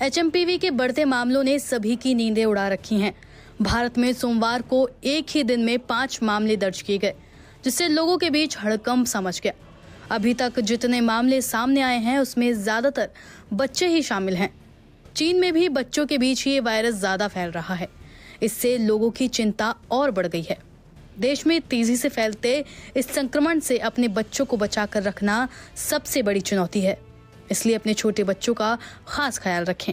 HMPV के बढ़ते मामलों ने सभी की नींदें उड़ा रखी हैं। भारत में सोमवार को एक ही दिन में 5 मामले दर्ज किए गए, जिससे लोगों के बीच हड़कंप मच गया। अभी तक जितने मामले सामने आए हैं उसमें ज्यादातर बच्चे ही शामिल हैं। चीन में भी बच्चों के बीच ये वायरस ज्यादा फैल रहा है। इससे लोगों की चिंता और बढ़ गई है। देश में तेजी से फैलते इस संक्रमण से अपने बच्चों को बचाकर रखना सबसे बड़ी चुनौती है, इसलिए अपने छोटे बच्चों का खास ख्याल रखें।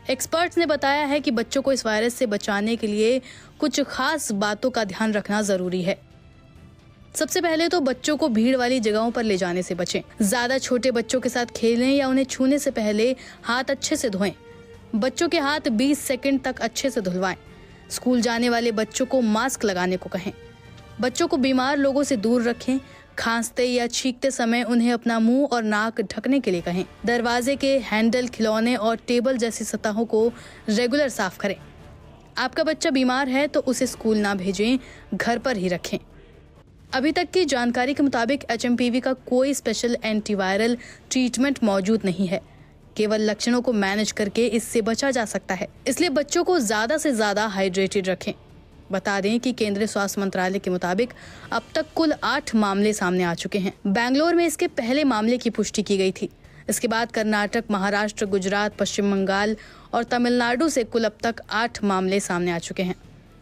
एक्सपर्ट्स ने बताया है कि बच्चों को इस वायरस से बचाने के लिए कुछ खास बातों का ध्यान रखना जरूरी है। सबसे पहले तो बच्चों को भीड़ वाली जगहों पर ले जाने से बचें। ज्यादा छोटे बच्चों के साथ खेलें या उन्हें छूने से पहले हाथ अच्छे से धोएं। बच्चों के हाथ 20 सेकंड तक अच्छे से धुलवाएं। स्कूल जाने वाले बच्चों को मास्क लगाने को कहें। बच्चों को बीमार लोगों से दूर रखें। खांसते या छींकते समय उन्हें अपना मुंह और नाक ढकने के लिए कहें। दरवाजे के हैंडल, खिलौने और टेबल जैसी सतहों को रेगुलर साफ करें। आपका बच्चा बीमार है तो उसे स्कूल ना भेजें, घर पर ही रखें। अभी तक की जानकारी के मुताबिक एचएमपीवी का कोई स्पेशल एंटीवायरल ट्रीटमेंट मौजूद नहीं है। केवल लक्षणों को मैनेज करके इससे बचा जा सकता है। इसलिए बच्चों को ज्यादा से ज्यादा हाइड्रेटेड रखें। बता दें कि केंद्रीय स्वास्थ्य मंत्रालय के मुताबिक अब तक कुल 8 मामले सामने आ चुके हैं। बेंगलोर में इसके पहले मामले की पुष्टि की गई थी। इसके बाद कर्नाटक, महाराष्ट्र, गुजरात, पश्चिम बंगाल और तमिलनाडु से कुल अब तक 8 मामले सामने आ चुके हैं।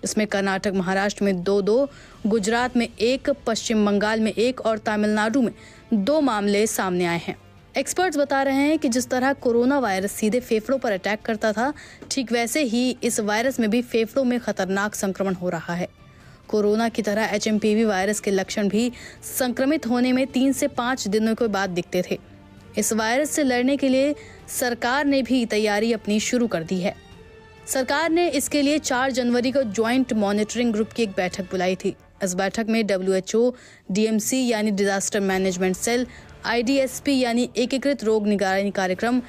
इसमें कर्नाटक, महाराष्ट्र में 2-2, गुजरात में 1, पश्चिम बंगाल में 1 और तमिलनाडु में 2 मामले सामने आए हैं। एक्सपर्ट्स बता रहे हैं कि जिस तरह कोरोना वायरस सीधे फेफड़ों पर अटैक करता था, ठीक वैसे ही इस वायरस में भी फेफड़ों में खतरनाक संक्रमण हो रहा है। कोरोना की तरह एचएमपीवी वायरस के लक्षण भी संक्रमित होने में 3 से 5 दिनों के बाद दिखते थे। इस वायरस से लड़ने के लिए सरकार ने भी तैयारी अपनी शुरू कर दी है। सरकार ने इसके लिए 4 जनवरी को ज्वाइंट मॉनिटरिंग ग्रुप की एक बैठक बुलाई थी। इस बैठक में WHO, DMC यानी डिजास्टर मैनेजमेंट सेल, IDSP यानी एकीकृत रोग निगरानी कार्यक्रम,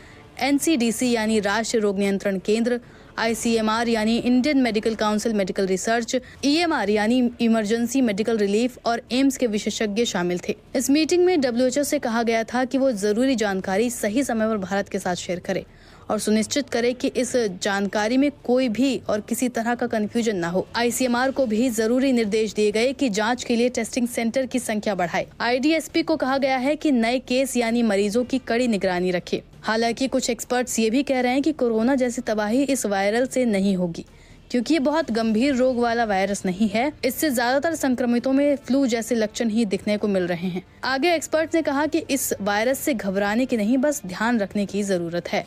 NCDC यानी राष्ट्रीय रोग नियंत्रण केंद्र, ICMR यानी Indian medical council medical research, EMR यानी इमरजेंसी मेडिकल रिलीफ और एम्स के विशेषज्ञ शामिल थे। इस मीटिंग में WHO से कहा गया था कि वो जरूरी जानकारी सही समय पर भारत के साथ शेयर करे और सुनिश्चित करे कि इस जानकारी में कोई भी और किसी तरह का कंफ्यूजन ना हो। ICMR को भी जरूरी निर्देश दिए गए कि जांच के लिए टेस्टिंग सेंटर की संख्या बढ़ाए। IDSP को कहा गया है कि नए केस यानी मरीजों की कड़ी निगरानी रखे। हालांकि कुछ एक्सपर्ट्स ये भी कह रहे हैं कि कोरोना जैसी तबाही इस वायरल से नहीं होगी, क्योंकि ये बहुत गंभीर रोग वाला वायरस नहीं है। इससे ज्यादातर संक्रमितों में फ्लू जैसे लक्षण ही दिखने को मिल रहे हैं। आगे एक्सपर्ट ने कहा कि इस वायरस से घबराने की नहीं, बस ध्यान रखने की जरूरत है।